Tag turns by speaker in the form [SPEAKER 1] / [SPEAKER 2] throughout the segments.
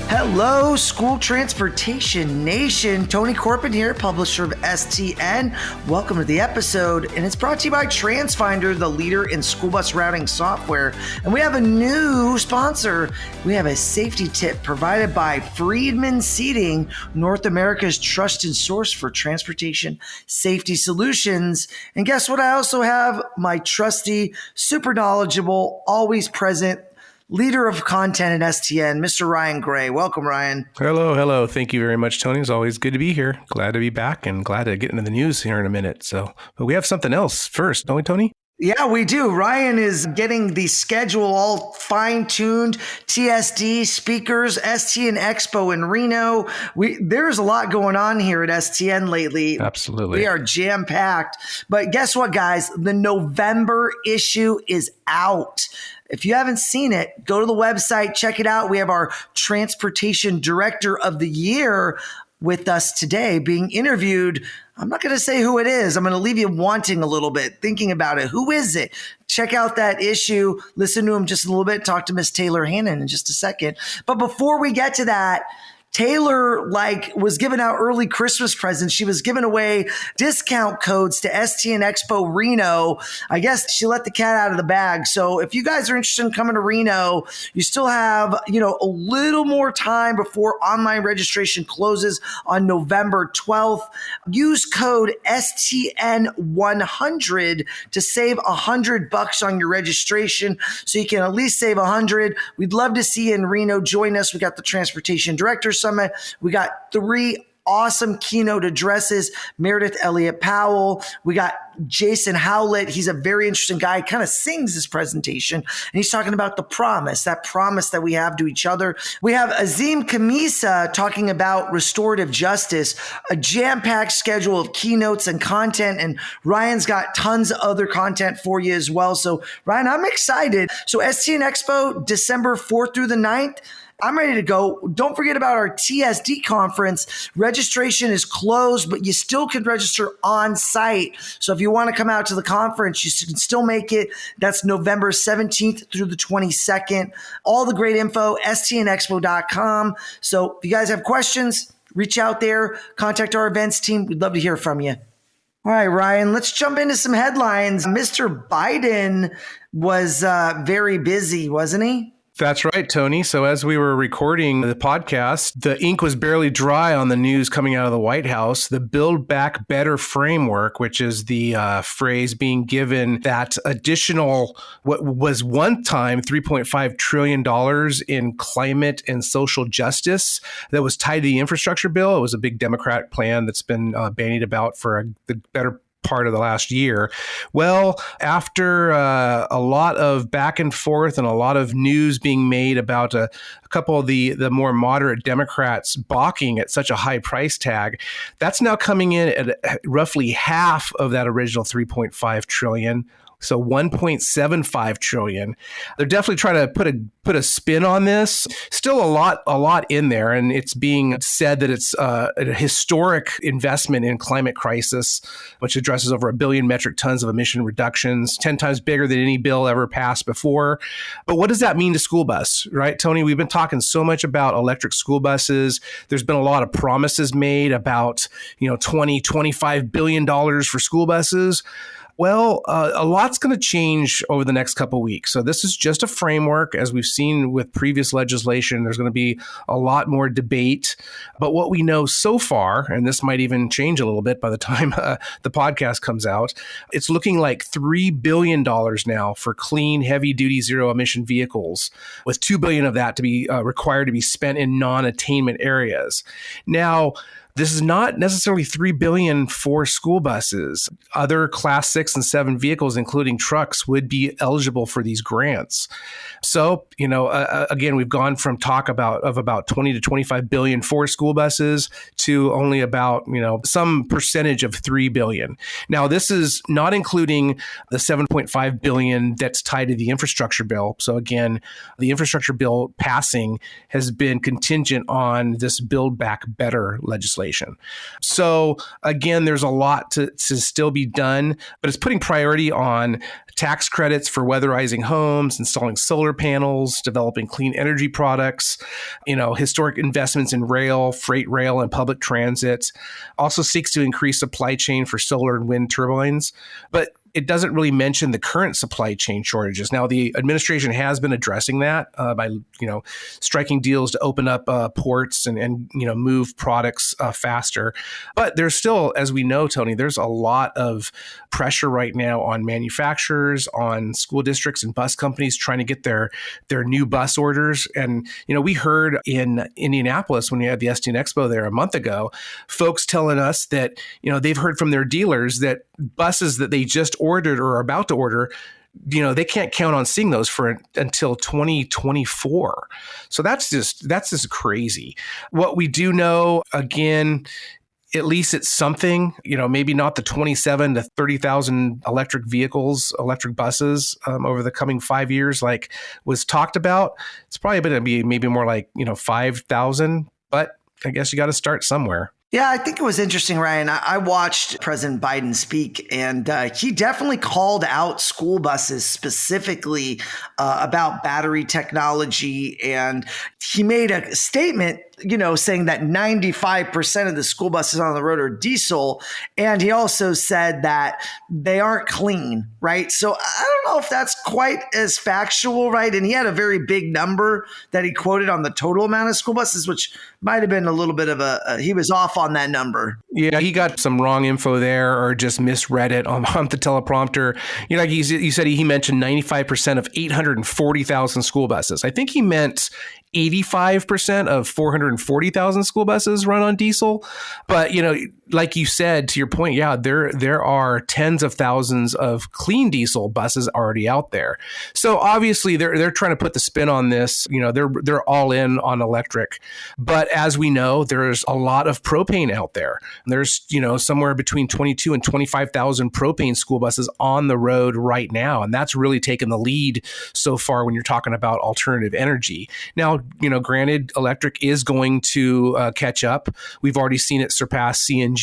[SPEAKER 1] Hello, School Transportation Nation. Tony Corpin here, publisher of STN. Welcome to the episode, and it's brought to you by TransFinder, the leader in school bus routing software. And we have a new sponsor. We have a safety tip provided by Friedman Seating, North America's trusted source for transportation safety solutions. And guess what? I also have my trusty, super knowledgeable, always present leader of content at STN, Mr. Ryan Gray. Welcome, Ryan.
[SPEAKER 2] Hello. Thank you very much, Tony. It's always good to be here. Glad to be back and glad to get into the news here in a minute. But we have something else first, don't we, Tony?
[SPEAKER 1] Yeah, we do. Ryan is getting the schedule all fine-tuned. TSD speakers, STN Expo in Reno. There's a lot going on here at STN lately.
[SPEAKER 2] Absolutely.
[SPEAKER 1] We are jam-packed. But guess what, guys? The November issue is out. If you haven't seen it, go to the website, check it out. We have our Transportation Director of the Year with us today being interviewed. I'm not going to say who it is. I'm going to leave you wanting a little bit, thinking about it. Who is it? Check out that issue. Listen to him just a little bit. Talk to Miss Taylor Hannon in just a second. But before we get to that, Taylor was giving out early Christmas presents. She was giving away discount codes to STN Expo Reno. I guess she let the cat out of the bag. So if you guys are interested in coming to Reno, you still have, a little more time before online registration closes on November 12th. Use code STN100 to save $100 on your registration, so you can at least save $100. We'd love to see you in Reno. Join us. We got the Transportation Director Summit. We got 3 awesome keynote addresses. Meredith Elliott Powell. We got Jason Howlett. He's a very interesting guy. He kind of sings his presentation, and he's talking about the promise that we have to each other. We have Azim Kamisa talking about restorative justice, a jam-packed schedule of keynotes and content, and Ryan's got tons of other content for you as well. So Ryan, I'm excited. So STN Expo, December 4th through the 9th. I'm ready to go. Don't forget about our TSD conference. Registration is closed, but you still can register on site. So if you want to come out to the conference, you can still make it. That's November 17th through the 22nd. All the great info, stnexpo.com. So if you guys have questions, reach out there, contact our events team. We'd love to hear from you. All right, Ryan, let's jump into some headlines. Mr. Biden was very busy, wasn't he?
[SPEAKER 2] That's right, Tony. So as we were recording the podcast, the ink was barely dry on the news coming out of the White House. The Build Back Better framework, which is the phrase being given that additional, what was one time $3.5 trillion in climate and social justice that was tied to the infrastructure bill. It was a big Democrat plan that's been bandied about for the better part of the last year. Well, after a lot of back and forth and a lot of news being made about a couple of the more moderate Democrats balking at such a high price tag, that's now coming in at roughly half of that original 3.5 trillion. So 1.75 trillion. They're definitely trying to put a spin on this. Still a lot in there, and it's being said that it's a historic investment in climate crisis, which addresses over 1 billion metric tons of emission reductions, 10 times bigger than any bill ever passed before. But what does that mean to school bus, right, Tony? We've been talking so much about electric school buses. There's been a lot of promises made about, $25 billion for school buses. Well, a lot's going to change over the next couple of weeks. So this is just a framework. As we've seen with previous legislation, there's going to be a lot more debate. But what we know so far, and this might even change a little bit by the time the podcast comes out, it's looking like $3 billion now for clean, heavy-duty, zero-emission vehicles, with $2 billion of that to be required to be spent in non-attainment areas. Now, this is not necessarily $3 billion for school buses. Other Class 6 and 7 vehicles, including trucks, would be eligible for these grants. So, again, we've gone from talk of about 20 to 25 billion for school buses to only about, some percentage of 3 billion. Now, this is not including the 7.5 billion that's tied to the infrastructure bill. So again, the infrastructure bill passing has been contingent on this Build Back Better legislation. legislation. So again, there's a lot to still be done, but it's putting priority on tax credits for weatherizing homes, installing solar panels, developing clean energy products, historic investments in rail, freight rail, and public transit. Also seeks to increase supply chain for solar and wind turbines. But it doesn't really mention the current supply chain shortages. Now, the administration has been addressing that by, striking deals to open up ports and move products faster. But there's still, as we know, Tony, there's a lot of pressure right now on manufacturers, on school districts and bus companies trying to get their new bus orders. And, we heard in Indianapolis when we had the STN Expo there a month ago, folks telling us that, they've heard from their dealers that buses that they just ordered or are about to order, they can't count on seeing those until 2024. So that's just crazy. What we do know, again, at least it's something, maybe not the 27 to 30,000 electric vehicles, electric buses over the coming 5 years, like was talked about. It's probably going to be maybe more like, 5,000, but I guess you got to start somewhere.
[SPEAKER 1] Yeah, I think it was interesting, Ryan. I watched President Biden speak, and he definitely called out school buses specifically about battery technology. And he made a statement, saying that 95% of the school buses on the road are diesel. And he also said that they aren't clean, right? So I don't know if that's quite as factual, right? And he had a very big number that he quoted on the total amount of school buses, which might have been a little bit of he was off on that number.
[SPEAKER 2] Yeah, he got some wrong info there or just misread it on the teleprompter. Like you said, he mentioned 95% of 840,000 school buses. I think he meant 85% of 440,000 school buses run on diesel. But, like you said, to your point, yeah, there are tens of thousands of clean diesel buses already out there. So obviously they're trying to put the spin on this. They're all in on electric. But as we know, there's a lot of propane out there. There's, somewhere between 22 and 25,000 propane school buses on the road right now. And that's really taken the lead so far when you're talking about alternative energy. Now, granted, electric is going to catch up. We've already seen it surpass CNG.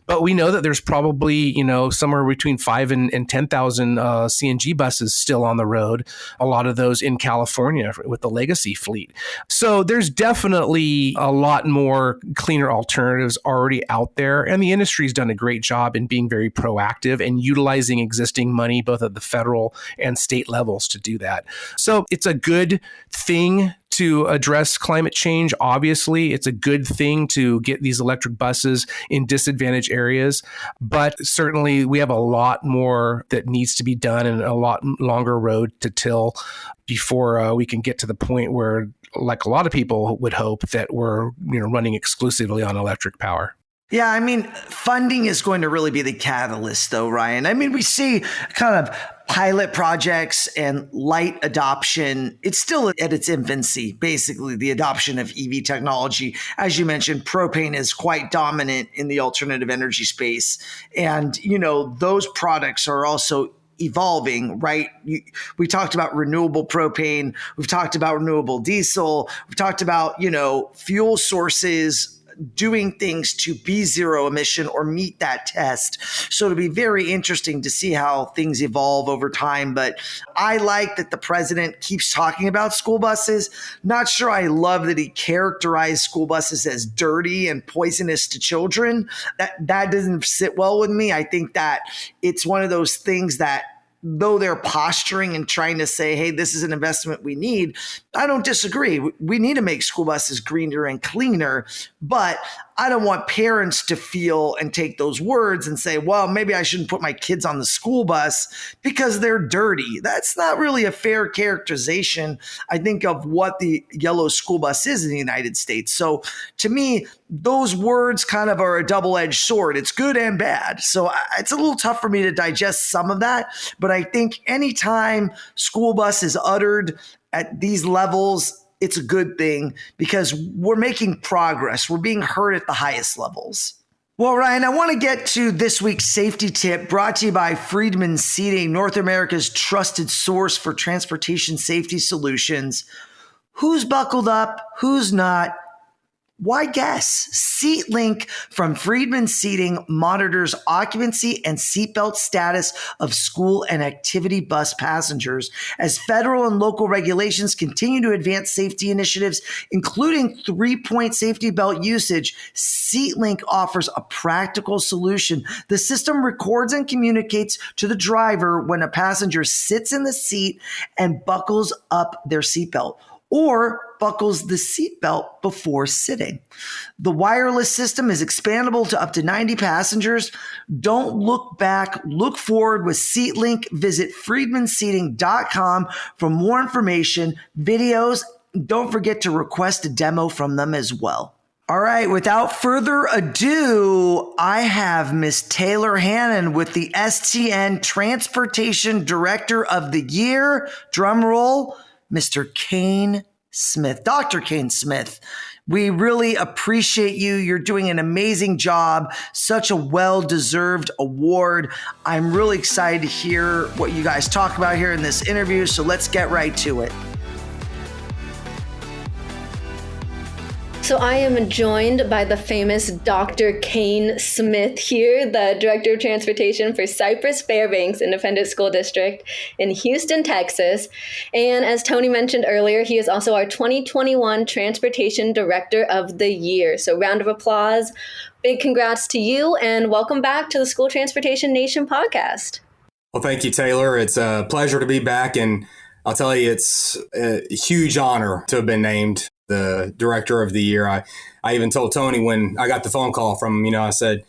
[SPEAKER 2] But we know that there's probably, somewhere between 5,000 and 10,000 CNG buses still on the road, a lot of those in California with the legacy fleet. So there's definitely a lot more cleaner alternatives already out there. And the industry's done a great job in being very proactive and utilizing existing money, both at the federal and state levels to do that. So it's a good thing to address climate change. Obviously, it's a good thing to get these electric buses in disadvantaged areas, but certainly we have a lot more that needs to be done and a lot longer road to till before we can get to the point where, like a lot of people would hope, that we're running exclusively on electric power.
[SPEAKER 1] Yeah, funding is going to really be the catalyst, though, Ryan. We see kind of pilot projects and light adoption. It's still at its infancy, basically, the adoption of EV technology. As you mentioned, propane is quite dominant in the alternative energy space. And, those products are also evolving, right? We talked about renewable propane. We've talked about renewable diesel. We've talked about, fuel sources doing things to be zero emission or meet that test. So it'll be very interesting to see how things evolve over time. But I like that the president keeps talking about school buses. Not sure I love that he characterized school buses as dirty and poisonous to children. That doesn't sit well with me. I think that it's one of those things that, though they're posturing and trying to say, hey, this is an investment we need, I don't disagree. We need to make school buses greener and cleaner, but I don't want parents to feel and take those words and say, well, maybe I shouldn't put my kids on the school bus because they're dirty. That's not really a fair characterization, I think, of what the yellow school bus is in the United States. So to me, those words kind of are a double-edged sword. It's good and bad. So it's a little tough for me to digest some of that. But I think anytime school bus is uttered at these levels, it's a good thing because we're making progress. We're being heard at the highest levels. Well, Ryan, I want to get to this week's safety tip brought to you by Friedman Seating, North America's trusted source for transportation safety solutions. Who's buckled up? Who's not? Why guess? SeatLink from Friedman Seating monitors occupancy and seatbelt status of school and activity bus passengers. As federal and local regulations continue to advance safety initiatives, including 3-point safety belt usage, SeatLink offers a practical solution. The system records and communicates to the driver when a passenger sits in the seat and buckles up their seatbelt, or buckles the seatbelt before sitting. The wireless system is expandable to up to 90 passengers. Don't look back, look forward with SeatLink. Visit friedmanseating.com for more information, videos. Don't forget to request a demo from them as well. All right, without further ado, I have Miss Taylor Hannon with the STN Transportation Director of the Year. Drum roll. Mr. Kayne Smith, Dr. Kayne Smith. We really appreciate you. You're doing an amazing job. Such a well-deserved award. I'm really excited to hear what you guys talk about here in this interview. So let's get right to it.
[SPEAKER 3] So I am joined by the famous Dr. Kayne Smith here, the Director of Transportation for Cypress-Fairbanks Independent School District in Houston, Texas. And as Tony mentioned earlier, he is also our 2021 Transportation Director of the Year. So round of applause. Big congrats to you, and welcome back to the School Transportation Nation podcast.
[SPEAKER 4] Well, thank you, Taylor. It's a pleasure to be back, and I'll tell you, it's a huge honor to have been named the Director of the Year. I even told Tony when I got the phone call from him, I said,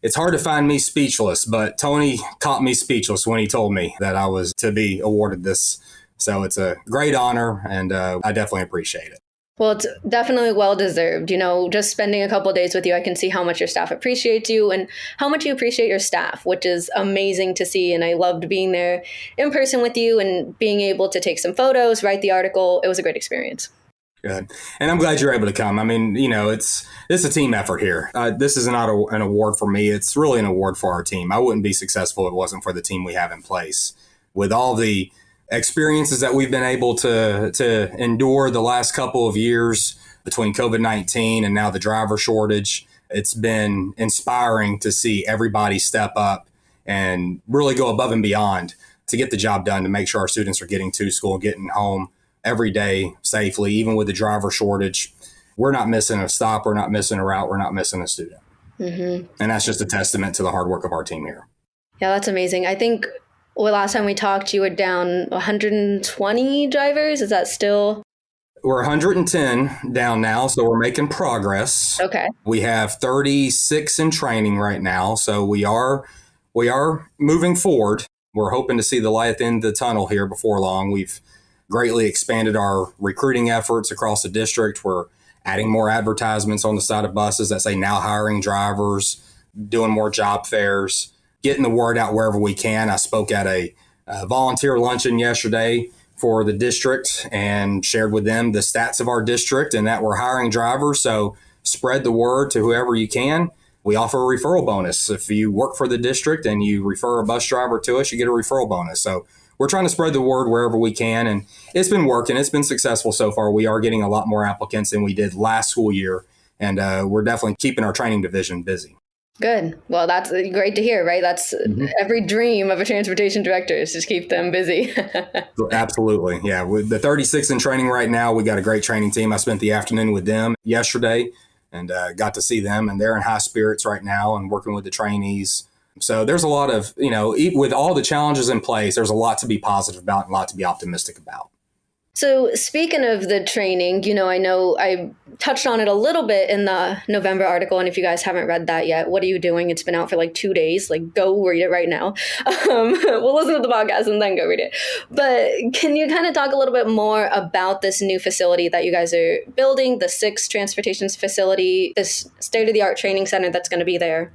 [SPEAKER 4] it's hard to find me speechless, but Tony caught me speechless when he told me that I was to be awarded this. So it's a great honor, and I definitely appreciate it.
[SPEAKER 3] Well, it's definitely well-deserved. Just spending a couple of days with you, I can see how much your staff appreciates you and how much you appreciate your staff, which is amazing to see. And I loved being there in person with you and being able to take some photos, write the article. It was a great experience.
[SPEAKER 4] Good. And I'm glad you're able to come. I mean, it's a team effort here. This is not an award for me. It's really an award for our team. I wouldn't be successful if it wasn't for the team we have in place. With all the experiences that we've been able to endure the last couple of years between COVID-19 and now the driver shortage, it's been inspiring to see everybody step up and really go above and beyond to get the job done, to make sure our students are getting to school, getting home every day safely. Even with the driver shortage, we're not missing a stop, we're not missing a route, we're not missing a student. Mm-hmm. And that's just a testament to the hard work of our team here.
[SPEAKER 3] Yeah, that's amazing. I think last time we talked, you were down 120 drivers. Is that still?
[SPEAKER 4] We're 110 down now, so we're making progress.
[SPEAKER 3] Okay.
[SPEAKER 4] We have 36 in training right now, so we are moving forward. We're hoping to see the light at the end of the tunnel here before long. We've greatly expanded our recruiting efforts across the district. We're adding more advertisements on the side of buses that say now hiring drivers, doing more job fairs, getting the word out wherever we can. I spoke at a volunteer luncheon yesterday for the district and shared with them the stats of our district and that we're hiring drivers. So spread the word to whoever you can. We offer a referral bonus. If you work for the district and you refer a bus driver to us, you get a referral bonus. So we're trying to spread the word wherever we can, and it's been working. It's been successful so far. We are getting a lot more applicants than we did last school year, and we're definitely keeping our training division busy.
[SPEAKER 3] Good. Well, that's great to hear, right? That's every dream of a transportation director, is just keep them busy.
[SPEAKER 4] Absolutely. Yeah. With the 36 in training right now, we got a great training team. I spent the afternoon with them yesterday and got to see them, and they're in high spirits right now and working with the trainees. So there's a lot of, with all the challenges in place, there's a lot to be positive about and a lot to be optimistic about.
[SPEAKER 3] So speaking of the training, I know I touched on it a little bit in the November article. And if you guys haven't read that yet, what are you doing? It's been out for like 2 days. Go read it right now. We'll listen to the podcast and then go read it. But can you kind of talk a little bit more about this new facility that you guys are building, the 6th transportation facility, this state-of-the-art training center that's going to be there?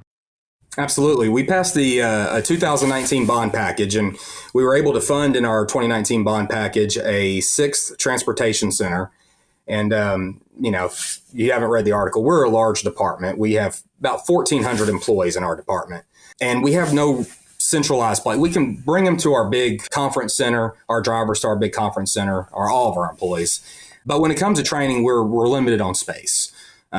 [SPEAKER 4] Absolutely. We passed the 2019 bond package, and we were able to fund in our 2019 bond package a 6th transportation center. And, if you haven't read the article, we're a large department. We have about 1,400 employees in our department, and we have no centralized place. We can bring them to our big conference center, our drivers to our big conference center, or all of our employees. But when it comes to training, we're limited on space.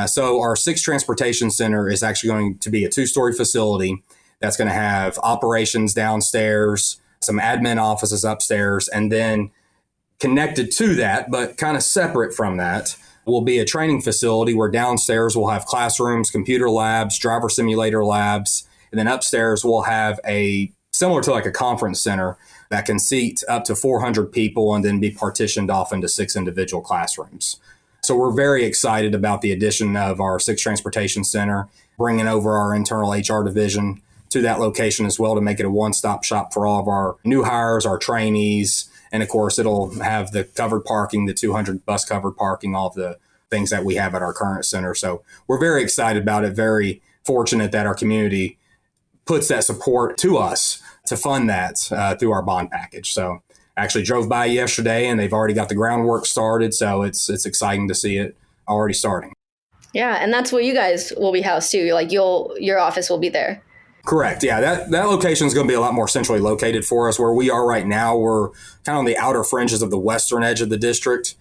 [SPEAKER 4] So our 6th Transportation Center is actually going to be a 2-story facility that's going to have operations downstairs, some admin offices upstairs, and then connected to that, but kind of separate from that, will be a training facility where downstairs we'll have classrooms, computer labs, driver simulator labs, and then upstairs we'll have a similar to like a conference center that can seat up to 400 people and then be partitioned off into 6 individual classrooms. So we're very excited about the addition of our 6th Transportation Center, bringing over our internal HR division to that location as well to make it a one-stop shop for all of our new hires, our trainees, and of course it'll have the covered parking, the 200 bus covered parking, all of the things that we have at our current center. So we're very excited about it, very fortunate that our community puts that support to us to fund that through our bond package. So I actually drove by yesterday and they've already got the groundwork started. So it's exciting to see it already starting. Yeah,
[SPEAKER 3] and that's where you guys will be housed too. Like your office will be there.
[SPEAKER 4] Correct. Yeah, that location is going to be a lot more centrally located for us. Where we are right now, we're kind of on the outer fringes of the western edge of the district.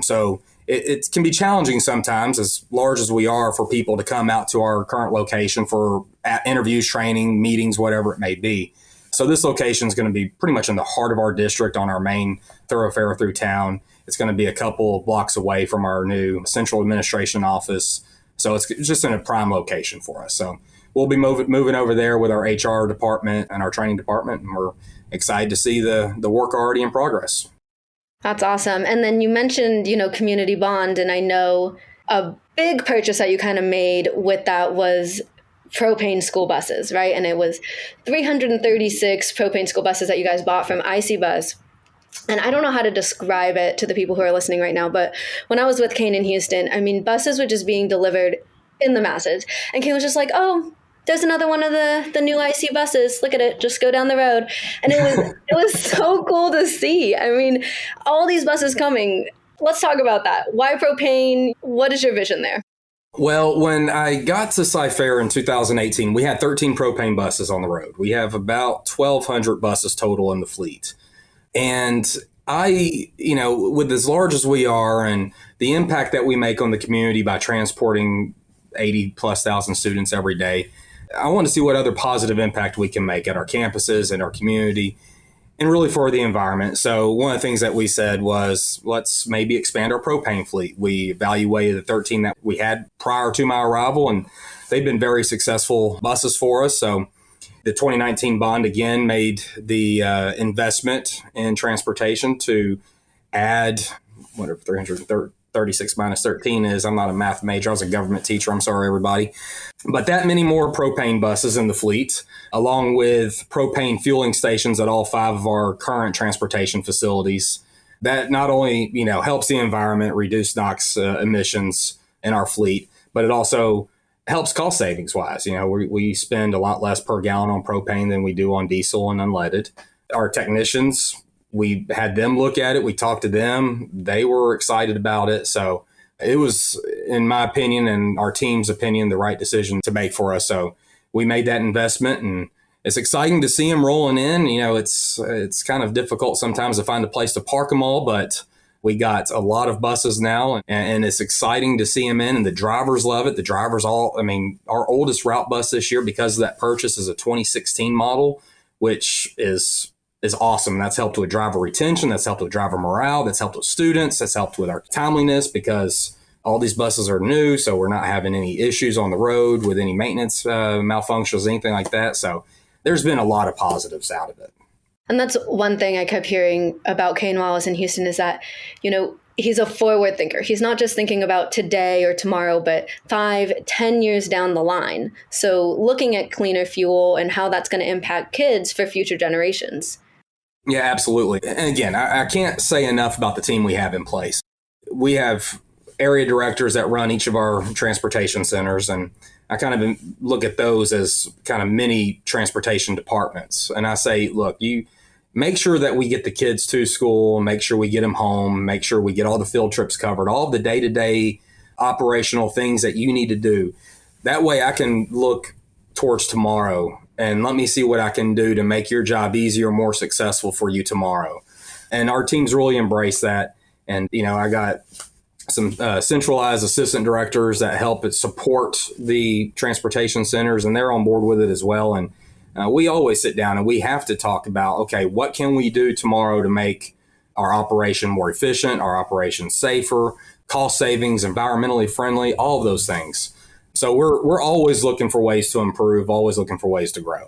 [SPEAKER 4] So it can be challenging sometimes, as large as we are, for people to come out to our current location for interviews, training, meetings, whatever it may be. So this location is going to be pretty much in the heart of our district on our main thoroughfare through town. It's going to be a couple of blocks away from our new central administration office. So it's just in a prime location for us. So we'll be moving over there with our HR department and our training department, and we're excited to see the work already in progress.
[SPEAKER 3] That's awesome. And then you mentioned, community bond, and I know a big purchase that you kind of made with that was propane school buses, right? And it was 336 propane school buses that you guys bought from IC Bus. And I don't know how to describe it to the people who are listening right now, but when I was with Kayne in Houston, I mean, buses were just being delivered in the masses. And Kayne was just like, oh, there's another one of the new IC buses. Look at it. Just go down the road. And it was so cool to see. I mean, all these buses coming. Let's talk about that. Why propane? What is your vision there?
[SPEAKER 4] Well, when I got to Cypher in 2018, we had 13 propane buses on the road. We have about 1,200 buses total in the fleet. And with as large as we are and the impact that we make on the community by transporting 80,000+ students every day, I want to see what other positive impact we can make at our campuses and our community and really for the environment. So one of the things that we said was, let's maybe expand our propane fleet. We evaluated the 13 that we had prior to my arrival, and they've been very successful buses for us. So the 2019 bond again made the investment in transportation to add whatever 336 minus 13 is. I'm not a math major. I was a government teacher. I'm sorry, everybody. But that many more propane buses in the fleet, along with propane fueling stations at all 5 of our current transportation facilities, that not only, helps the environment, reduce NOx emissions in our fleet, but it also helps cost savings wise. We spend a lot less per gallon on propane than we do on diesel and unleaded. Our technicians, we had them look at it. We talked to them. They were excited about it. So it was, in my opinion and our team's opinion, the right decision to make for us. So we made that investment, and it's exciting to see them rolling in. It's kind of difficult sometimes to find a place to park them all, but we got a lot of buses now, and it's exciting to see them in, and the drivers love it. The drivers our oldest route bus this year, because of that purchase, is a 2016 model, which is awesome. That's helped with driver retention. That's helped with driver morale. That's helped with students. That's helped with our timeliness, because all these buses are new. So we're not having any issues on the road with any maintenance malfunctions, anything like that. So there's been a lot of positives out of it.
[SPEAKER 3] And that's one thing I kept hearing about Kayne while I was in Houston, is that, he's a forward thinker. He's not just thinking about today or tomorrow, but 5-10 years down the line. So looking at cleaner fuel and how that's going to impact kids for future generations.
[SPEAKER 4] Yeah, absolutely. And again, I can't say enough about the team we have in place. We have area directors that run each of our transportation centers, and I kind of look at those as kind of mini transportation departments. And I say, look, you make sure that we get the kids to school, make sure we get them home, make sure we get all the field trips covered, all of the day-to-day operational things that you need to do. That way I can look towards tomorrow and let me see what I can do to make your job easier, more successful for you tomorrow. And our teams really embrace that. And, I got some centralized assistant directors that help support the transportation centers, and they're on board with it as well. And we always sit down and we have to talk about, okay, what can we do tomorrow to make our operation more efficient, our operation safer, cost savings, environmentally friendly, all of those things. So we're always looking for ways to improve, always looking for ways to grow.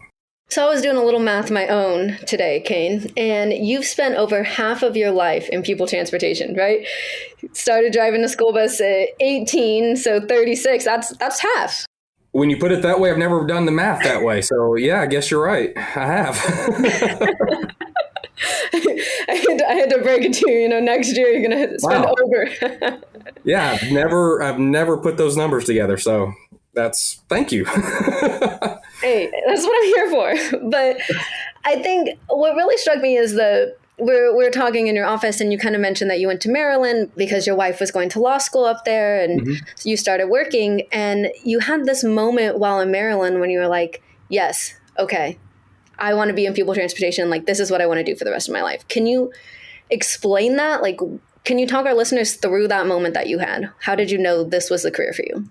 [SPEAKER 3] So I was doing a little math of my own today, Kayne, and you've spent over half of your life in people transportation, right? Started driving a school bus at 18, so 36, that's half.
[SPEAKER 4] When you put it that way, I've never done the math that way. So yeah, I guess you're right. I have.
[SPEAKER 3] I had to break it to you, next year you're going to spend over.
[SPEAKER 4] Yeah, I've never put those numbers together. So thank you.
[SPEAKER 3] Hey, that's what I'm here for. But I think what really struck me is we're talking in your office, and you kind of mentioned that you went to Maryland because your wife was going to law school up there, and so you started working, and you had this moment while in Maryland when you were like, yes, okay, I want to be in people transportation. Like, this is what I want to do for the rest of my life. Can you explain that? Like, can you talk our listeners through that moment that you had? How did you know this was the career for you?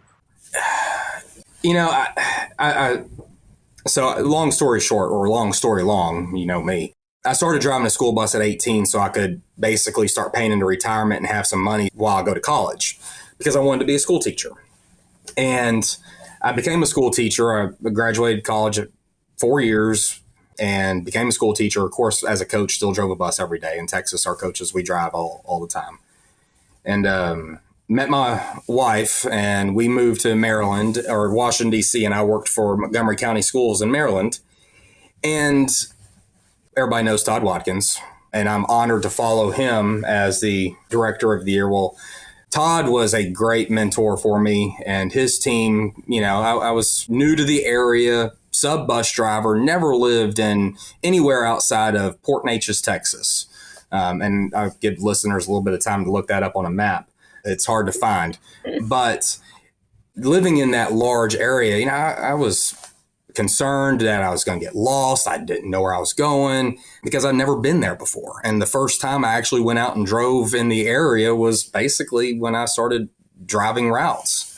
[SPEAKER 4] So long story short, or long story long, you know me. I started driving a school bus at 18 so I could basically start paying into retirement and have some money while I go to college, because I wanted to be a school teacher. And I became a school teacher. I graduated college at 4 years and became a school teacher. Of course, as a coach, still drove a bus every day. In Texas, our coaches, we drive all the time. And met my wife, and we moved to Maryland, or Washington, D.C., and I worked for Montgomery County Schools in Maryland. And everybody knows Todd Watkins, and I'm honored to follow him as the director of the year. Well, Todd was a great mentor for me and his team. I was new to the area, sub bus driver, never lived in anywhere outside of Port Neches, Texas. And I'll give listeners a little bit of time to look that up on a map. It's hard to find. But living in that large area, I was concerned that I was going to get lost. I didn't know where I was going because I'd never been there before. And the first time I actually went out and drove in the area was basically when I started driving routes.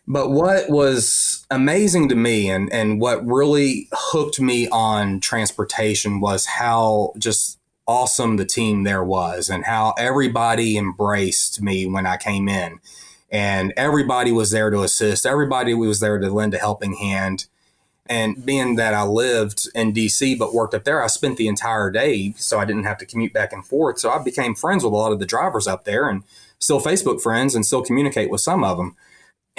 [SPEAKER 4] But what was amazing to me and what really hooked me on transportation was how just awesome the team there was, and how everybody embraced me when I came in, and everybody was there to assist. Everybody was there to lend a helping hand. And being that I lived in DC but worked up there, I spent the entire day, so I didn't have to commute back and forth. So I became friends with a lot of the drivers up there, and still Facebook friends, and still communicate with some of them.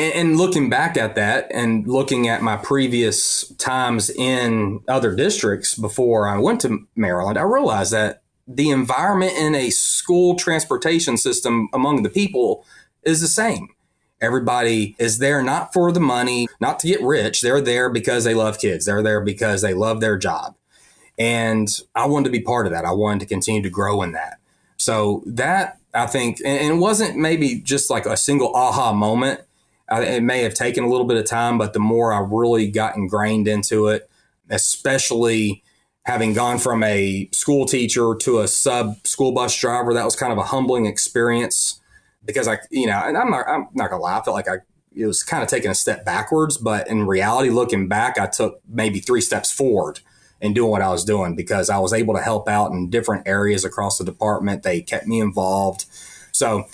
[SPEAKER 4] And looking back at that and looking at my previous times in other districts before I went to Maryland, I realized that the environment in a school transportation system among the people is the same. Everybody is there not for the money, not to get rich. They're there because they love kids. They're there because they love their job. And I wanted to be part of that. I wanted to continue to grow in that. So that, I think, and it wasn't maybe just like a single aha moment. It may have taken a little bit of time, but the more I really got ingrained into it, especially having gone from a school teacher to a sub school bus driver, that was kind of a humbling experience, because and I'm not gonna lie, I felt like it was kind of taking a step backwards, but in reality, looking back, I took maybe 3 steps forward in doing what I was doing, because I was able to help out in different areas across the department. They kept me involved. So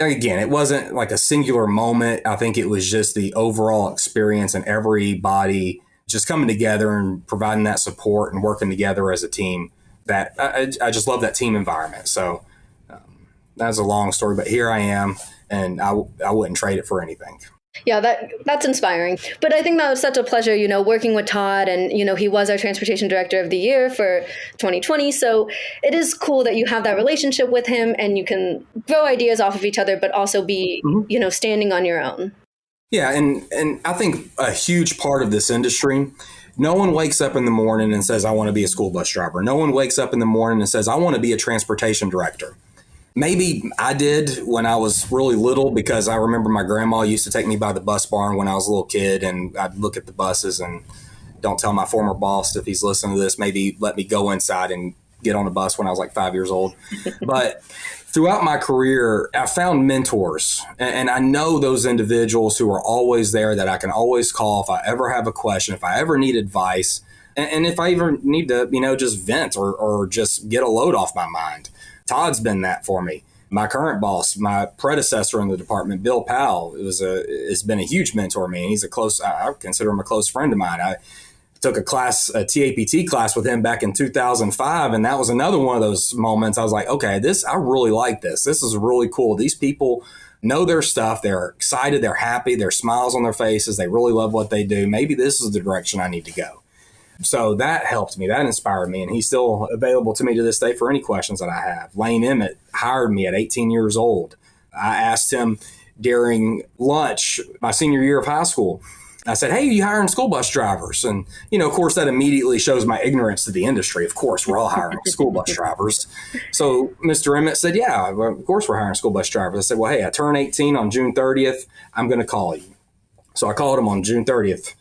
[SPEAKER 4] again, it wasn't like a singular moment. I think it was just the overall experience and everybody just coming together and providing that support and working together as a team. That I just love that team environment. So that's a long story, but here I am, and I wouldn't trade it for anything.
[SPEAKER 3] Yeah, that's inspiring. But I think that was such a pleasure, working with Todd, and, he was our transportation director of the year for 2020. So it is cool that you have that relationship with him and you can throw ideas off of each other, but also be, standing on your own.
[SPEAKER 4] Yeah. And I think a huge part of this industry, no one wakes up in the morning and says, I want to be a school bus driver. No one wakes up in the morning and says, I want to be a transportation director. Maybe I did when I was really little, because I remember my grandma used to take me by the bus barn when I was a little kid, and I'd look at the buses, and don't tell my former boss if he's listening to this, maybe let me go inside and get on a bus when I was like 5 years old. But throughout my career, I found mentors, and I know those individuals who are always there that I can always call if I ever have a question, if I ever need advice, and if I even need to, just vent or just get a load off my mind. Todd's been that for me. My current boss, my predecessor in the department, Bill Powell, has been a huge mentor to me. And I consider him a close friend of mine. I took a TAPT class with him back in 2005. And that was another one of those moments. I was like, okay, I really like this. This is really cool. These people know their stuff. They're excited. They're happy. There's smiles on their faces. They really love what they do. Maybe this is the direction I need to go. So that helped me. That inspired me. And he's still available to me to this day for any questions that I have. Kayne M hired me at 18 years old. I asked him during lunch, my senior year of high school, I said, hey, you hiring school bus drivers? And, of course, that immediately shows my ignorance to the industry. Of course, we're all hiring school bus drivers. So Mr. Emmett said, yeah, of course we're hiring school bus drivers. I said, well, hey, I turn 18 on June 30th. I'm going to call you. So I called him on June 30th.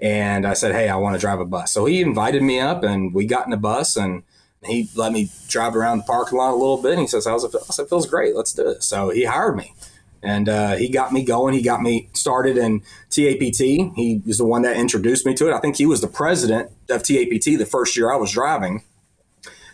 [SPEAKER 4] And I said, hey, I want to drive a bus. So he invited me up and we got in a bus and he let me drive around the parking lot a little bit. And he says, how's it feel? I said, it feels great. Let's do it. So he hired me and he got me going. He got me started in TAPT. He was the one that introduced me to it. I think he was the president of TAPT the first year I was driving.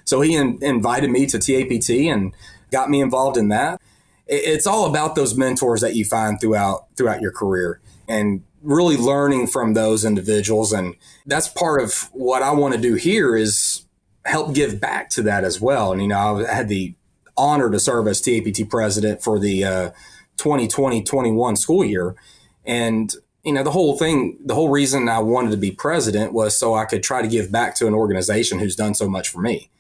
[SPEAKER 4] So he invited me to TAPT and got me involved in that. It's all about those mentors that you find throughout your career and really learning from those individuals. And that's part of what I want to do here is help give back to that as well. And, I had the honor to serve as TAPT president for the 2020-21 school year. And, the whole reason I wanted to be president was so I could try to give back to an organization who's done so much for me.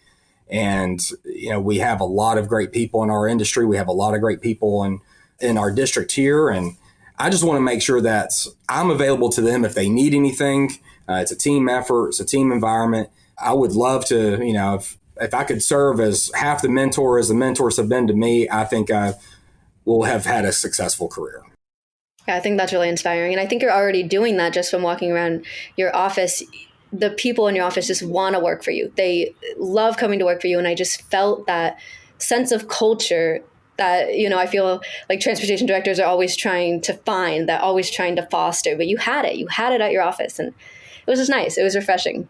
[SPEAKER 4] And, we have a lot of great people in our industry. We have a lot of great people in our district here. And I just want to make sure that I'm available to them if they need anything. It's a team effort. It's a team environment. I would love to, if I could serve as half the mentor as the mentors have been to me, I think I will have had a successful career.
[SPEAKER 3] Yeah, I think that's really inspiring. And I think you're already doing that just from walking around your office. The people in your office just want to work for you. They love coming to work for you. And I just felt that sense of culture that, I feel like transportation directors are always trying to find, that always trying to foster, but you had it at your office and it was just nice. It was refreshing.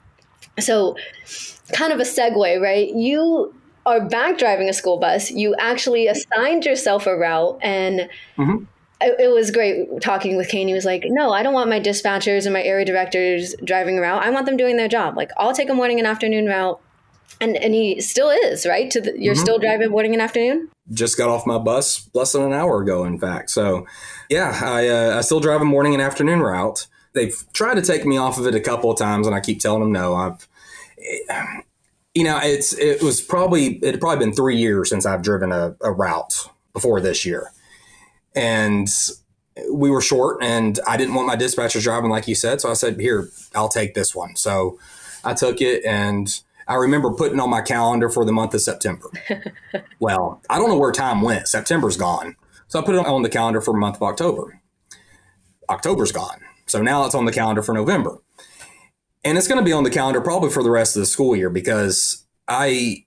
[SPEAKER 3] So kind of a segue, right? You are back driving a school bus. You actually assigned yourself a route and it was great talking with Kayne. He was like, no, I don't want my dispatchers and my area directors driving a route. I want them doing their job. Like I'll take a morning and afternoon route. And he still is, right? You're still driving morning and afternoon?
[SPEAKER 4] Just got off my bus less than an hour ago, in fact. So, yeah, I still drive a morning and afternoon route. They've tried to take me off of it a couple of times, and I keep telling them no. It had probably been 3 years since I've driven a route before this year. And we were short, and I didn't want my dispatchers driving like you said. So I said, here, I'll take this one. So I took it, and I remember putting on my calendar for the month of September. Well, I don't know where time went. September's gone. So I put it on the calendar for the month of October. October's gone. So now it's on the calendar for November. And it's going to be on the calendar probably for the rest of the school year because I've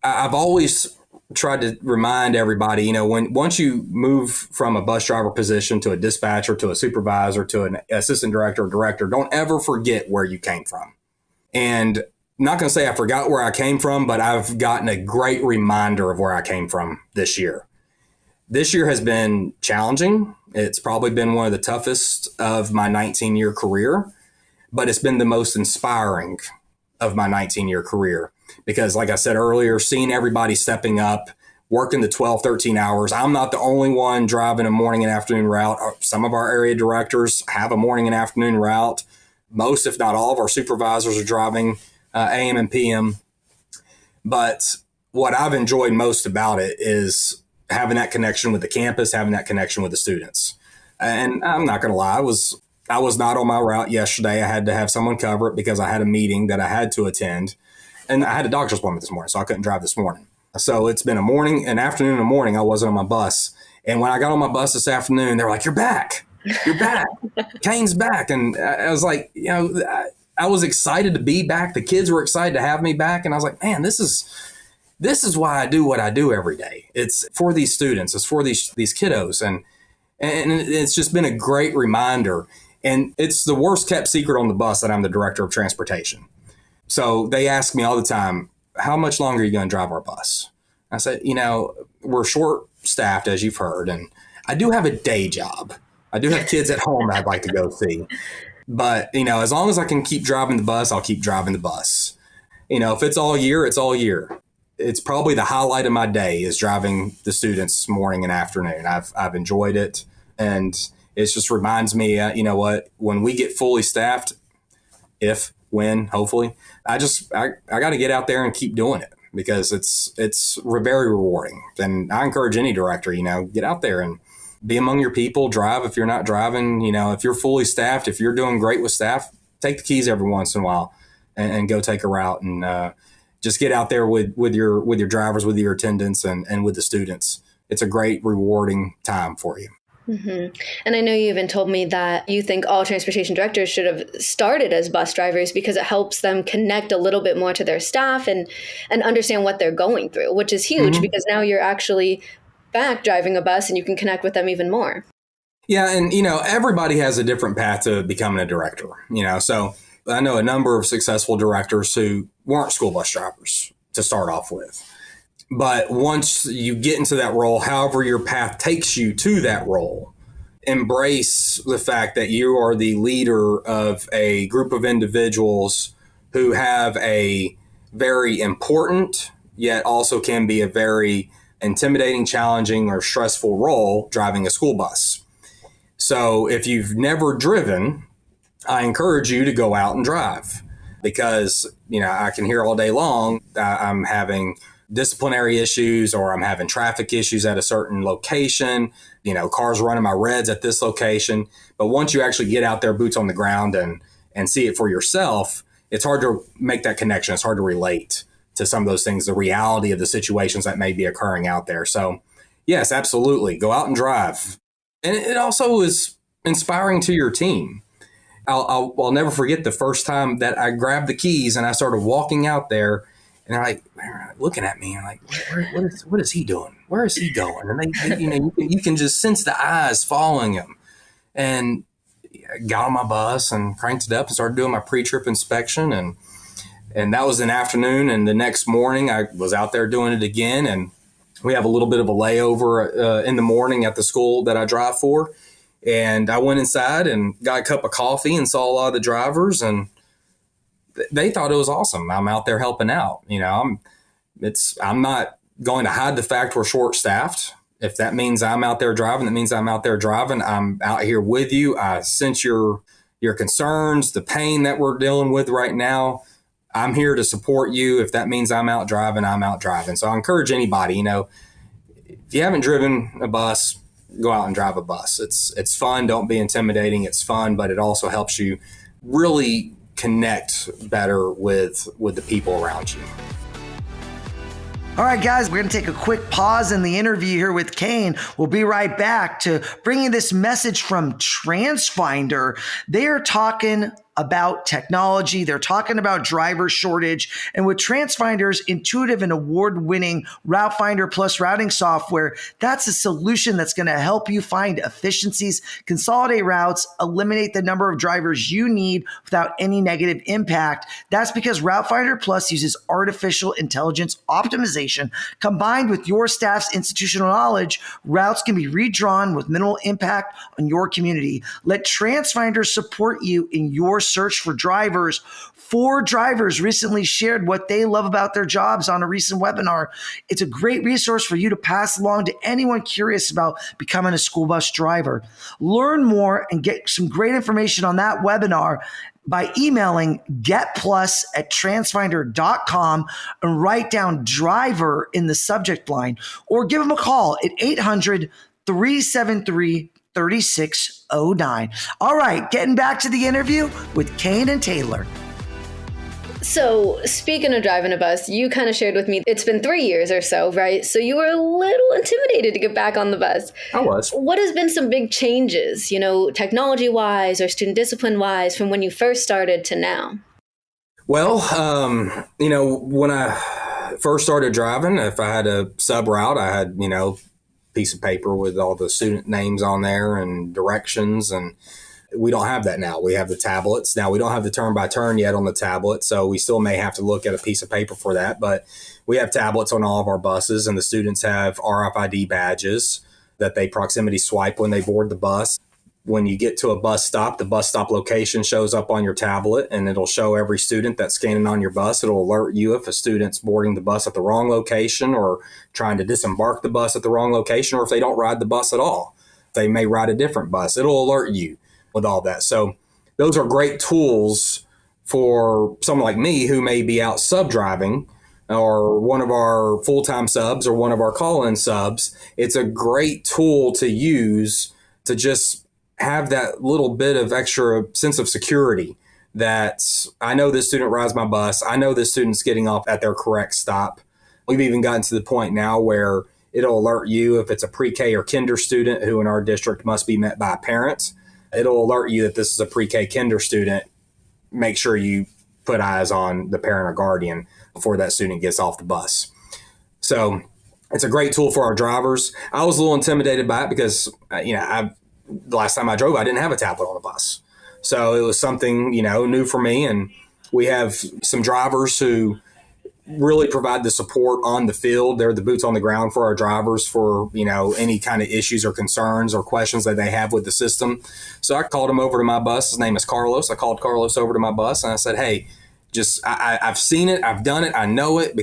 [SPEAKER 4] always tried to remind everybody, once you move from a bus driver position to a dispatcher, to a supervisor, to an assistant director or director, don't ever forget where you came from. And I'm not going to say I forgot where I came from, but I've gotten a great reminder of where I came from this year. This year has been challenging. It's probably been one of the toughest of my 19-year career, but it's been the most inspiring of my 19-year career because, like I said earlier, seeing everybody stepping up, working the 12, 13 hours. I'm not the only one driving a morning and afternoon route. Some of our area directors have a morning and afternoon route. Most, if not all, of our supervisors are driving AM and PM. But what I've enjoyed most about it is having that connection with the campus, having that connection with the students. And I'm not going to lie, I was not on my route yesterday. I had to have someone cover it because I had a meeting that I had to attend. And I had a doctor's appointment this morning, so I couldn't drive this morning. So it's been an afternoon and a morning. I wasn't on my bus. And when I got on my bus this afternoon, they were like, you're back. You're back. Kayne's back. And I was like, I I was excited to be back. The kids were excited to have me back. And I was like, man, this is why I do what I do every day. It's for these students. It's for these kiddos. And it's just been a great reminder. And it's the worst kept secret on the bus that I'm the director of transportation. So they ask me all the time, how much longer are you going to drive our bus? I said, we're short staffed, as you've heard, and I do have a day job. I do have kids at home that I'd like to go see. But, as long as I can keep driving the bus, I'll keep driving the bus. If it's all year, it's all year. It's probably the highlight of my day is driving the students morning and afternoon. I've enjoyed it. And it just reminds me, when we get fully staffed, hopefully, I got to get out there and keep doing it because it's very rewarding. And I encourage any director, get out there and be among your people, drive if you're not driving, if you're fully staffed, if you're doing great with staff, take the keys every once in a while and go take a route and just get out there with your drivers, with your attendants and with the students. It's a great, rewarding time for you.
[SPEAKER 3] Mm-hmm. And I know you even told me that you think all transportation directors should have started as bus drivers because it helps them connect a little bit more to their staff and understand what they're going through, which is huge because now you're actually back driving a bus and you can connect with them even more.
[SPEAKER 4] Yeah. And, everybody has a different path to becoming a director, so I know a number of successful directors who weren't school bus drivers to start off with. But once you get into that role, however your path takes you to that role, embrace the fact that you are the leader of a group of individuals who have a very important, yet also can be a very intimidating, challenging, or stressful role driving a school bus. So if you've never driven, I encourage you to go out and drive because, I can hear all day long I'm having disciplinary issues or I'm having traffic issues at a certain location, cars running my reds at this location. But once you actually get out there, boots on the ground and see it for yourself, it's hard to make that connection. It's hard to relate to some of those things, the reality of the situations that may be occurring out there. So yes, absolutely. Go out and drive. And it also is inspiring to your team. I'll never forget the first time that I grabbed the keys and I started walking out there. And they're like looking at me and like, what is he doing? Where is he going? And you can just sense the eyes following him. And I got on my bus and cranked it up and started doing my pre-trip inspection. And that was an afternoon. And the next morning I was out there doing it again. And we have a little bit of a layover in the morning at the school that I drive for. And I went inside and got a cup of coffee and saw a lot of the drivers and they thought it was awesome. I'm out there helping out. I'm not going to hide the fact we're short staffed. If that means I'm out there driving, that means I'm out there driving. I'm out here with you. I sense your concerns, the pain that we're dealing with right now. I'm here to support you. If that means I'm out driving, I'm out driving. So I encourage anybody, if you haven't driven a bus, go out and drive a bus. It's fun. Don't be intimidating. It's fun, but it also helps you really connect better with the people around you.
[SPEAKER 1] All right, guys, we're going to take a quick pause in the interview here with Kayne. We'll be right back to bring you this message from TransFinder. They are talking about technology. They're talking about driver shortage. And with TransFinder's intuitive and award-winning Route Finder Plus routing software, that's a solution that's going to help you find efficiencies, consolidate routes, eliminate the number of drivers you need without any negative impact. That's because Route Finder Plus uses artificial intelligence optimization combined with your staff's institutional knowledge. Routes can be redrawn with minimal impact on your community. Let TransFinder support you in your search for drivers. 4 drivers recently shared what they love about their jobs on a recent webinar. It's a great resource for you to pass along to anyone curious about becoming a school bus driver. Learn more and get some great information on that webinar by emailing getplus@transfinder.com and write down driver in the subject line, or give them a call at 800-373-3609. All right, getting back to the interview with Kayne and Taylor.
[SPEAKER 3] So speaking of driving a bus, you kind of shared with me, it's been 3 years or so, right? So you were a little intimidated to get back on the bus.
[SPEAKER 4] I was.
[SPEAKER 3] What has been some big changes, technology-wise or student discipline-wise from when you first started to now?
[SPEAKER 4] Well, when I first started driving, if I had a sub route, I had, piece of paper with all the student names on there and directions. And we don't have that now. We have the tablets. Now, we don't have the turn by turn yet on the tablet, so we still may have to look at a piece of paper for that. But we have tablets on all of our buses, and the students have RFID badges that they proximity swipe when they board the bus. When you get to a bus stop, the bus stop location shows up on your tablet, and it'll show every student that's scanning on your bus. It'll alert you if a student's boarding the bus at the wrong location or trying to disembark the bus at the wrong location, or if they don't ride the bus at all. They may ride a different bus. It'll alert you with all that. So those are great tools for someone like me who may be out sub driving, or one of our full-time subs or one of our call-in subs. It's a great tool to use to just have that little bit of extra sense of security that I know this student rides my bus. I know this student's getting off at their correct stop. We've even gotten to the point now where it'll alert you if it's a pre-K or kinder student who in our district must be met by a parent. It'll alert you that this is a pre-K kinder student. Make sure you put eyes on the parent or guardian before that student gets off the bus. So it's a great tool for our drivers. I was a little intimidated by it because, the last time I drove, I didn't have a tablet on the bus. So it was something, new for me. And we have some drivers who really provide the support on the field. They're the boots on the ground for our drivers for, any kind of issues or concerns or questions that they have with the system. So I called him over to my bus. His name is Carlos. I called Carlos over to my bus and I said, hey, I've seen it. I've done it. I know it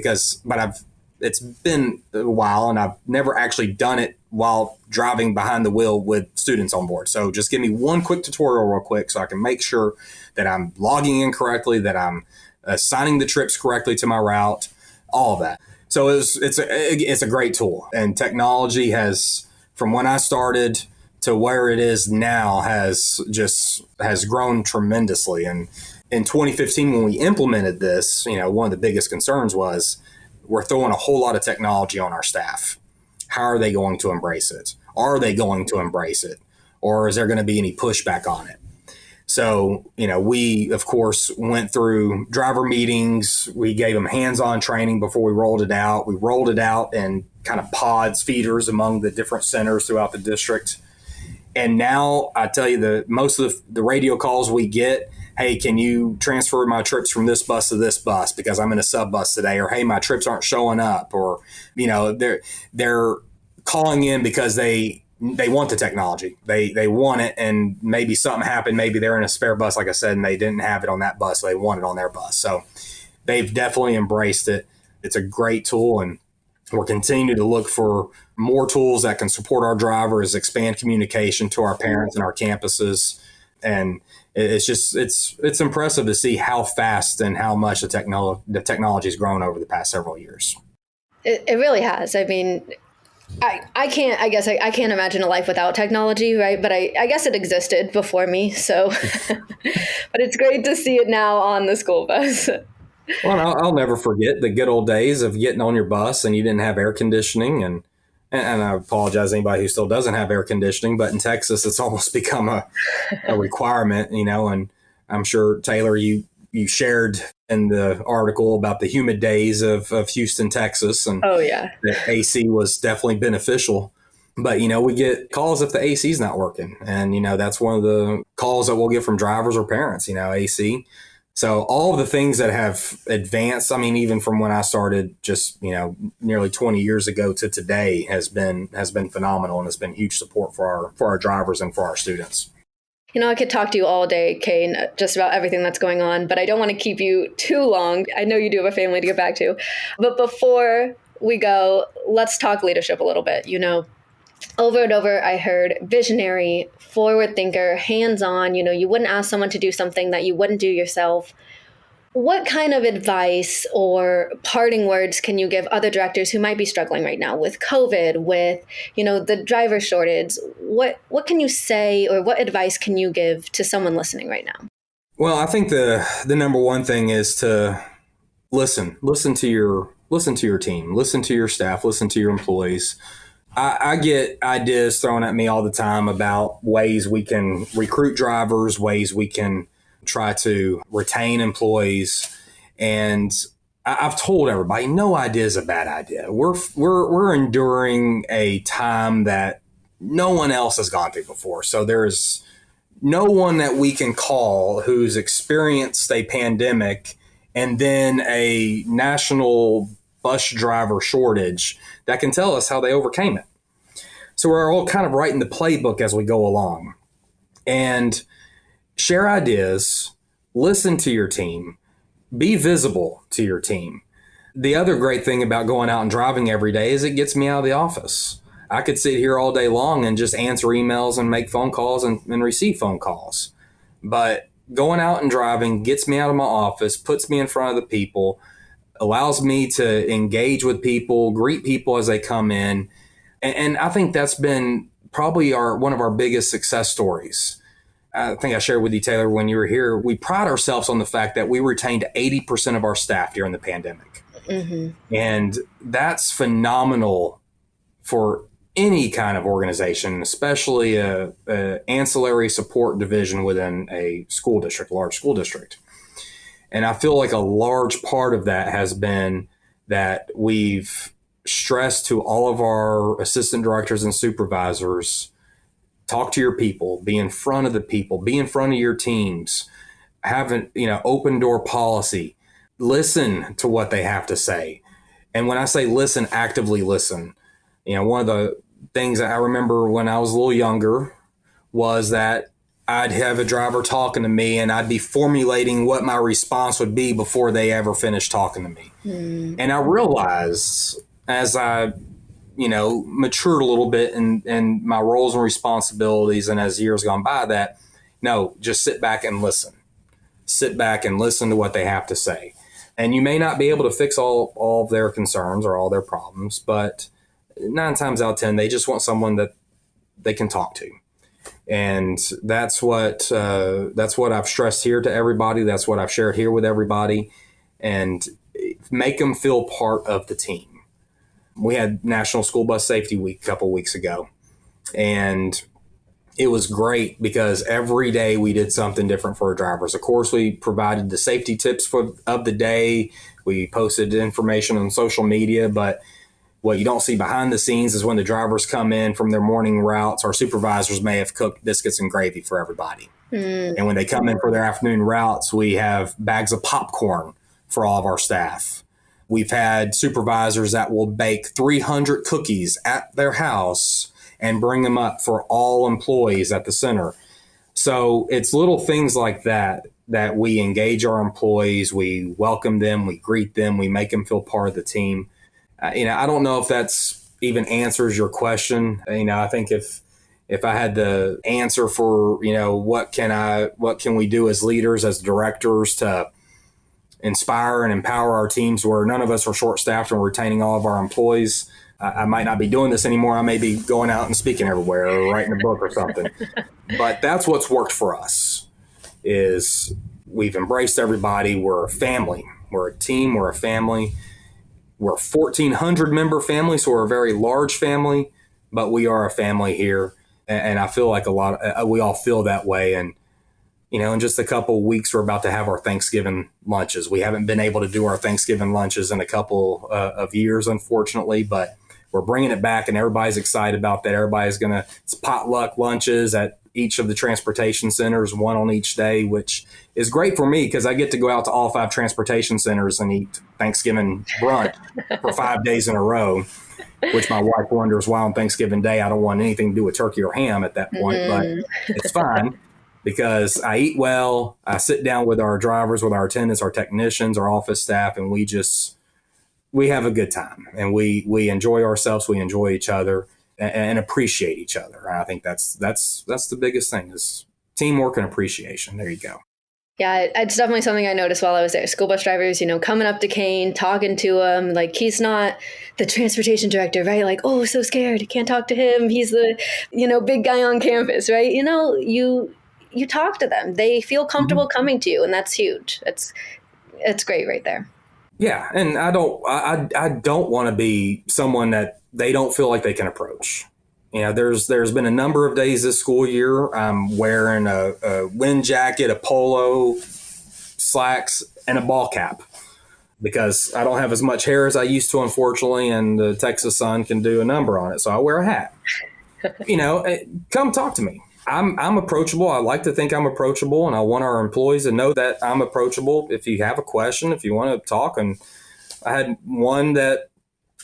[SPEAKER 4] it's been a while and I've never actually done it while driving behind the wheel with students on board. So just give me one quick tutorial real quick so I can make sure that I'm logging in correctly, that I'm assigning the trips correctly to my route, all of that. So it's a great tool, and technology has, from when I started to where it is now, has grown tremendously. And in 2015, when we implemented this, one of the biggest concerns was we're throwing a whole lot of technology on our staff. How are they going to embrace it? Are they going to embrace it? Or is there going to be any pushback on it? So, we, of course, went through driver meetings. We gave them hands-on training before we rolled it out. We rolled it out in kind of pods, feeders among the different centers throughout the district. And now I tell you, most of the radio calls we get, hey, can you transfer my trips from this bus to this bus because I'm in a sub bus today? Or, hey, my trips aren't showing up. Or, they're calling in because they want the technology. They want it, and maybe something happened. Maybe they're in a spare bus, like I said, and they didn't have it on that bus, so they want it on their bus. So they've definitely embraced it. It's a great tool, and we're continuing to look for more tools that can support our drivers, expand communication to our parents and our campuses. And it's impressive to see how fast and how much the technology has grown over the past several years.
[SPEAKER 3] It really has. I mean, I can't imagine a life without technology, right? But I guess it existed before me. So, but it's great to see it now on the school bus.
[SPEAKER 4] Well, I'll never forget the good old days of getting on your bus and you didn't have air conditioning. And I apologize to anybody who still doesn't have air conditioning, but in Texas, it's almost become a requirement, and I'm sure, Taylor, you shared in the article about the humid days of Houston, Texas. And
[SPEAKER 3] oh, yeah,
[SPEAKER 4] the AC was definitely beneficial. But, we get calls if the AC is not working. And, that's one of the calls that we'll get from drivers or parents, AC. So all of the things that have advanced, I mean, even from when I started just, nearly 20 years ago to today has been phenomenal, and it's been huge support for our drivers and for our students.
[SPEAKER 3] I could talk to you all day, Kayne, just about everything that's going on, but I don't want to keep you too long. I know you do have a family to get back to. But before we go, let's talk leadership a little bit. Over and over, I heard visionary, forward thinker, hands-on. You wouldn't ask someone to do something that you wouldn't do yourself. What kind of advice or parting words can you give other directors who might be struggling right now with COVID, with, the driver shortage? What can you say, or what advice can you give to someone listening right now?
[SPEAKER 4] Well, I think the number one thing is to listen to your team, listen to your staff, listen to your employees. I get ideas thrown at me all the time about ways we can recruit drivers, ways we can try to retain employees. And I've told everybody, no idea is a bad idea. We're enduring a time that no one else has gone through before. So there's no one that we can call who's experienced a pandemic and then a national bus driver shortage that can tell us how they overcame it. So we're all kind of writing the playbook as we go along, and share ideas, listen to your team, be visible to your team. The other great thing about going out and driving every day is it gets me out of the office. I could sit here all day long and just answer emails and make phone calls and receive phone calls. But going out and driving gets me out of my office, puts me in front of the people, allows me to engage with people, greet people as they come in. And I think that's been probably one of our biggest success stories. I think I shared with you, Taylor, when you were here, we pride ourselves on the fact that we retained 80% of our staff during the pandemic. Mm-hmm. And that's phenomenal for any kind of organization, especially a ancillary support division within a school district, large school district. And I feel like a large part of that has been that we've stressed to all of our assistant directors and supervisors, talk to your people, be in front of the people, be in front of your teams, have an open door policy, listen to what they have to say. And when I say listen, actively listen. One of the things that I remember when I was a little younger was that I'd have a driver talking to me and I'd be formulating what my response would be before they ever finished talking to me. And I realized as I matured a little bit in my roles and responsibilities, and as years gone by, that no, just sit back and listen. Sit back and listen to what they have to say. And you may not be able to fix all of their concerns or all their problems, but 9 times out of 10, they just want someone that they can talk to. And that's what I've stressed here to everybody. That's what I've shared here with everybody, and make them feel part of the team. We had National School Bus Safety Week a couple weeks ago, and it was great because every day we did something different for our drivers. Of course, we provided the safety tips of the day. We posted information on social media, but what you don't see behind the scenes is when the drivers come in from their morning routes, our supervisors may have cooked biscuits and gravy for everybody. And when they come in for their afternoon routes, we have bags of popcorn for all of our staff. We've had supervisors that will bake 300 cookies at their house and bring them up for all employees at the center. So it's little things like that we engage our employees, we welcome them, we greet them, we make them feel part of the team. I don't know if that's even answers your question. I think if I had the answer for, what can we do as leaders, as directors to inspire and empower our teams where none of us are short-staffed and we're retaining all of our employees, I might not be doing this anymore. I may be going out and speaking everywhere or writing a book or something. But that's what's worked for us, is we've embraced everybody. We're a family. We're a team. We're a family. We're a 1,400 member family, so we're a very large family, but we are a family here. And I feel like we all feel that way. And in just a couple of weeks, we're about to have our Thanksgiving lunches. We haven't been able to do our Thanksgiving lunches in a couple of years, unfortunately, but we're bringing it back, and everybody's excited about that. It's potluck lunches at each of the transportation centers, one on each day, which is great for me because I get to go out to all 5 transportation centers and eat Thanksgiving brunch for 5 days in a row, which my wife wonders why on Thanksgiving Day I don't want anything to do with turkey or ham at that point, but it's fine. Because I eat well, I sit down with our drivers, with our attendants, our technicians, our office staff, and we have a good time. And we enjoy ourselves, we enjoy each other, and appreciate each other. And I think that's the biggest thing, is teamwork and appreciation. There you go.
[SPEAKER 3] Yeah, it's definitely something I noticed while I was there. School bus drivers, coming up to Kayne, talking to him, like he's not the transportation director, right? Like, oh, so scared, you can't talk to him. He's the, big guy on campus, right? You talk to them. They feel comfortable coming to you, and that's huge. It's great right there.
[SPEAKER 4] Yeah, and I don't want to be someone that they don't feel like they can approach. There's been a number of days this school year I'm wearing a wind jacket, a polo, slacks, and a ball cap. because I don't have as much hair as I used to, unfortunately, and the Texas sun can do a number on it. So I wear a hat. Come talk to me. I'm approachable. I like to think I'm approachable, and I want our employees to know that I'm approachable. If you have a question, if you want to talk, and I had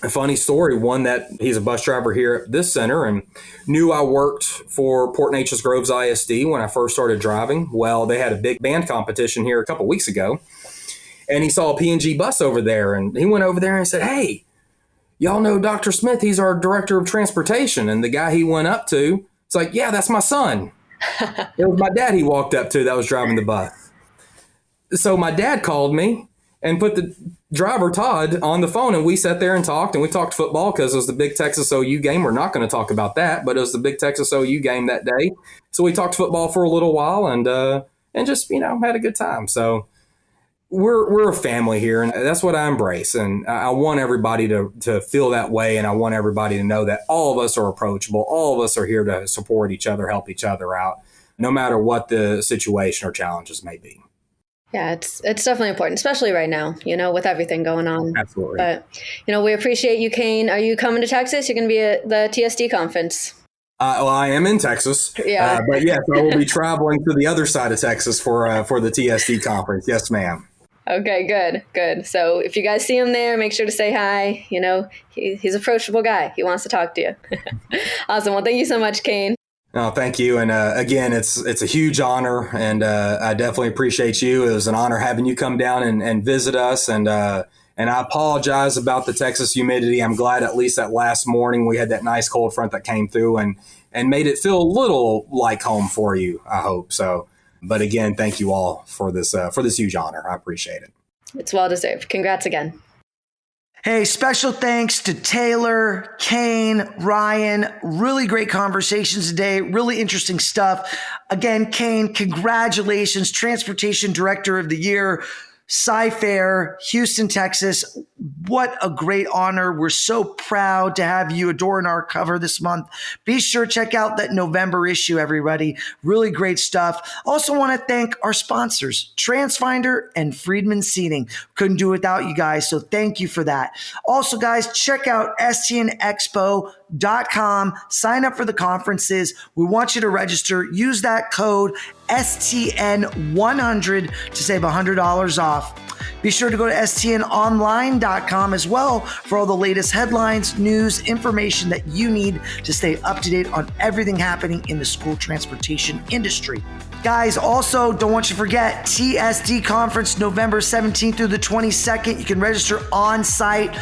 [SPEAKER 4] a funny story, one that he's a bus driver here at this center and knew I worked for Port Neches Groves ISD when I first started driving. Well, they had a big band competition here a couple weeks ago, and he saw a P&G bus over there, and he went over there and said, "Hey, y'all know Dr. Smith? He's our director of transportation." And the guy he went up to, it's like, "Yeah, that's my son." It was my dad he walked up to that was driving the bus. So my dad called me and put the driver, Todd, on the phone, and we sat there and talked, and we talked football because it was the big Texas OU game. We're not going to talk about that, but it was the big Texas OU game that day. So we talked football for a little while and just, had a good time. So we're a family here, and that's what I embrace. And I want everybody to feel that way, and I want everybody to know that all of us are approachable. All of us are here to support each other, help each other out, no matter what the situation or challenges may be.
[SPEAKER 3] Yeah, it's definitely important, especially right now, with everything going on.
[SPEAKER 4] Absolutely.
[SPEAKER 3] But, we appreciate you, Kayne. Are you coming to Texas? You're going to be at the TSD conference.
[SPEAKER 4] Well, I am in Texas.
[SPEAKER 3] Yeah.
[SPEAKER 4] But yes, I will be traveling to the other side of Texas for the TSD conference. Yes, ma'am.
[SPEAKER 3] Okay, good. So if you guys see him there, make sure to say hi. He's an approachable guy. He wants to talk to you. Awesome. Well, thank you so much, Kayne.
[SPEAKER 4] No, thank you. And again, it's a huge honor, and I definitely appreciate you. It was an honor having you come down and visit us. And I apologize about the Texas humidity. I'm glad at least that last morning we had that nice cold front that came through and made it feel a little like home for you, I hope. So, but again, thank you all for this huge honor. I appreciate it.
[SPEAKER 3] It's well deserved. Congrats again.
[SPEAKER 1] Hey, special thanks to Taylor, Kayne, Ryan. Really great conversations today. Really interesting stuff. Again, Kayne, congratulations. Transportation Director of the Year, Cy-Fair, Houston, Texas. What a great honor. We're so proud to have you adorn our cover this month. Be sure to check out that November issue, everybody. Really great stuff. Also want to thank our sponsors, TransFinder and Friedman Seating. Couldn't do it without you guys, so thank you for that. Also, guys, check out STN Expo.com. Sign up for the conferences. We want you to register. Use that code STN100 to save $100 off. Be sure to go to stnonline.com as well for all the latest headlines, news, information that you need to stay up to date on everything happening in the school transportation industry. Guys, also don't want you to forget TSD Conference November 17th through the 22nd. You can register on site.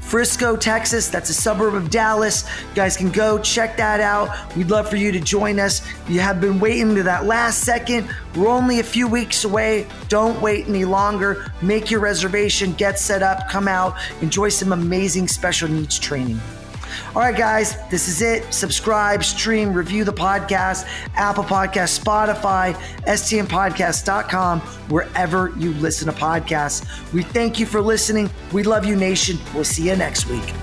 [SPEAKER 1] Frisco, Texas. That's a suburb of Dallas. You guys can go check that out. We'd love for you to join us. You have been waiting to that last second. We're only a few weeks away. Don't wait any longer. Make your reservation, get set up, come out, enjoy some amazing special needs training. All right, guys, this is it. Subscribe, stream, review the podcast, Apple Podcasts, Spotify, stnpodcast.com, wherever you listen to podcasts. We thank you for listening. We love you, nation. We'll see you next week.